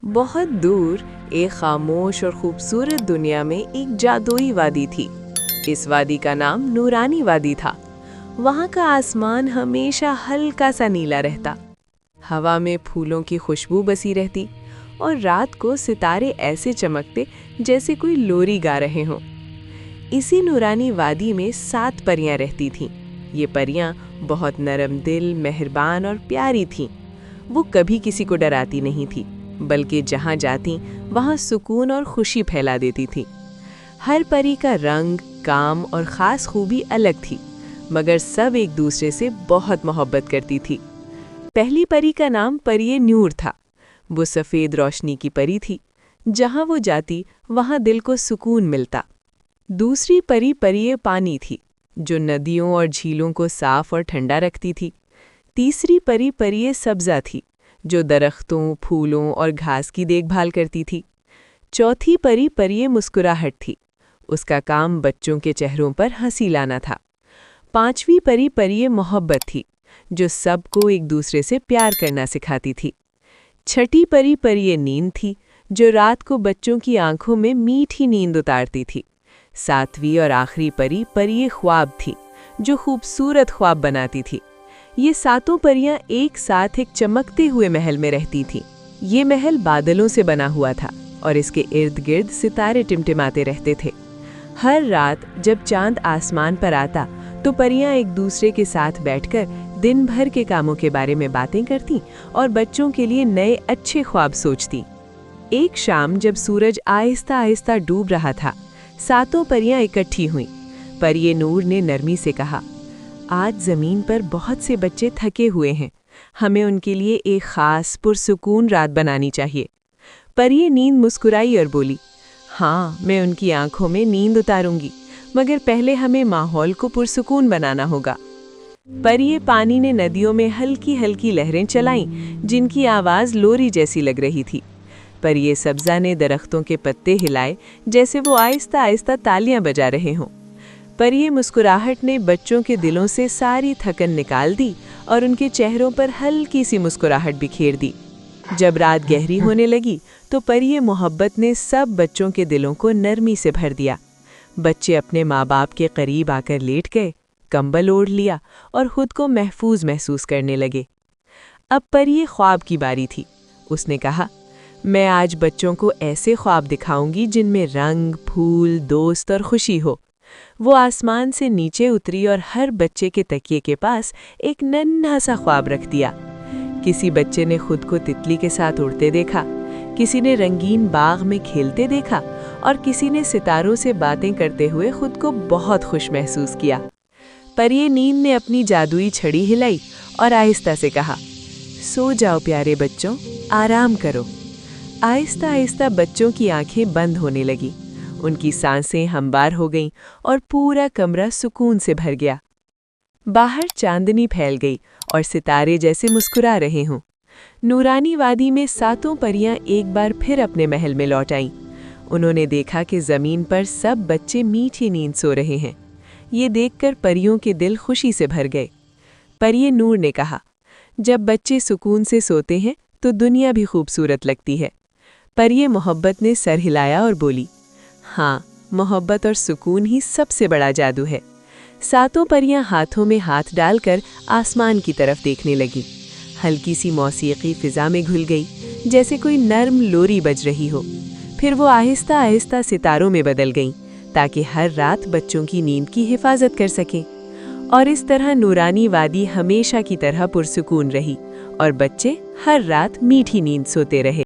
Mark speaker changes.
Speaker 1: بہت دور ایک خاموش اور خوبصورت دنیا میں ایک جادوئی وادی تھی۔ اس وادی کا نام نورانی وادی تھا۔ وہاں کا آسمان ہمیشہ ہلکا سا نیلا رہتا، ہوا میں پھولوں کی خوشبو بسی رہتی اور رات کو ستارے ایسے چمکتے جیسے کوئی لوری گا رہے ہوں۔ اسی نورانی وادی میں 7 پریاں رہتی تھیں۔ یہ پریاں بہت نرم دل، مہربان اور پیاری تھیں۔ وہ کبھی کسی کو ڈراتی نہیں تھی، بلکہ جہاں جاتی وہاں سکون اور خوشی پھیلا دیتی تھی۔ ہر پری کا رنگ، کام اور خاص خوبی الگ تھی، مگر سب ایک دوسرے سے بہت محبت کرتی تھی۔ پہلی پری کا نام پری نور تھا۔ وہ سفید روشنی کی پری تھی، جہاں وہ جاتی وہاں دل کو سکون ملتا۔ دوسری پری پانی تھی، جو ندیوں اور جھیلوں کو صاف اور ٹھنڈا رکھتی تھی۔ تیسری پری سبزہ تھی، جو درختوں، پھولوں اور گھاس کی دیکھ بھال کرتی تھی۔ چوتھی پری مسکراہٹ تھی، اس کا کام بچوں کے چہروں پر ہنسی لانا تھا۔ پانچویں پری محبت تھی، جو سب کو ایک دوسرے سے پیار کرنا سکھاتی تھی۔ چھٹی پری نیند تھی، جو رات کو بچوں کی آنکھوں میں میٹھی نیند اتارتی تھی۔ ساتویں اور آخری پری خواب تھی، جو خوبصورت خواب بناتی تھی۔ یہ 7 پریاں ایک ساتھ ایک چمکتے ہوئے محل میں رہتی تھیں۔ یہ محل بادلوں سے بنا ہوا تھا اور اس کے ارد گرد ستارے ٹمٹماتے رہتے تھے۔ ہر رات جب چاند آسمان پر آتا تو پریاں ایک دوسرے کے ساتھ بیٹھ کر دن بھر کے کاموں کے بارے میں باتیں کرتیں اور بچوں کے لیے نئے اچھے خواب سوچتیں۔ ایک شام جب سورج آہستہ آہستہ ڈوب رہا تھا، 7 پریاں اکٹھی ہوئیں۔ پری نور نے نرمی سے کہا، آج زمین پر بہت سے بچے تھکے ہوئے ہیں، ہمیں ان کے لیے ایک خاص پرسکون رات بنانی چاہیے۔ پری نیند مسکرائی اور بولی، ہاں، میں ان کی آنکھوں میں نیند اتاروں گی، مگر پہلے ہمیں ماحول کو پرسکون بنانا ہوگا۔ پری پانی نے ندیوں میں ہلکی ہلکی لہریں چلائیں، جن کی آواز لوری جیسی لگ رہی تھی۔ پری سبزہ نے درختوں کے پتے ہلائے جیسے وہ آہستہ آہستہ تالیاں بجا رہے ہوں۔ پری مسکراہٹ نے بچوں کے دلوں سے ساری تھکن نکال دی اور ان کے چہروں پر ہلکی سی مسکراہٹ بکھیر دی۔ جب رات گہری ہونے لگی تو پری محبت نے سب بچوں کے دلوں کو نرمی سے بھر دیا۔ بچے اپنے ماں باپ کے قریب آ کر لیٹ گئے، کمبل اوڑھ لیا اور خود کو محفوظ محسوس کرنے لگے۔ اب پری خواب کی باری تھی۔ اس نے کہا، میں آج بچوں کو ایسے خواب دکھاؤں گی جن میں رنگ، پھول، دوست اور خوشی ہو۔ وہ آسمان سے نیچے اتری اور ہر بچے کے تکیے کے پاس ایک ننھا سا خواب رکھ دیا۔ کسی بچے نے خود کو تتلی کے ساتھ اڑتے دیکھا، کسی نے رنگین باغ میں کھیلتے دیکھا اور کسی نے ستاروں سے باتیں کرتے ہوئے خود کو بہت خوش محسوس کیا۔ پری نیند نے اپنی جادوئی چھڑی ہلائی اور آہستہ سے کہا، سو جاؤ پیارے بچوں، آرام کرو۔ آہستہ آہستہ بچوں کی آنکھیں بند ہونے لگیں، ان کی سانسیں ہموار ہو گئیں اور پورا کمرہ سکون سے بھر گیا۔ باہر چاندنی پھیل گئی اور ستارے جیسے مسکرا رہے ہوں۔ نورانی وادی میں 7 پریاں ایک بار پھر اپنے محل میں لوٹ آئیں۔ انہوں نے دیکھا کہ زمین پر سب بچے میٹھی نیند سو رہے ہیں۔ یہ دیکھ کر پریوں کے دل خوشی سے بھر گئے۔ پری نور نے کہا، جب بچے سکون سے سوتے ہیں تو دنیا بھی خوبصورت لگتی ہے۔ پری محبت نے سر ہلایا اور بولی، ہاں، محبت اور سکون ہی سب سے بڑا جادو ہے۔ 7 پریاں ہاتھوں میں ہاتھ ڈال کر آسمان کی طرف دیکھنے لگیں۔ ہلکی سی موسیقی فضا میں گھل گئی، جیسے کوئی نرم لوری بج رہی ہو۔ پھر وہ آہستہ آہستہ ستاروں میں بدل گئیں، تاکہ ہر رات بچوں کی نیند کی حفاظت کر سکیں۔ اور اس طرح نورانی وادی ہمیشہ کی طرح پرسکون رہی اور بچے ہر رات میٹھی نیند سوتے رہے۔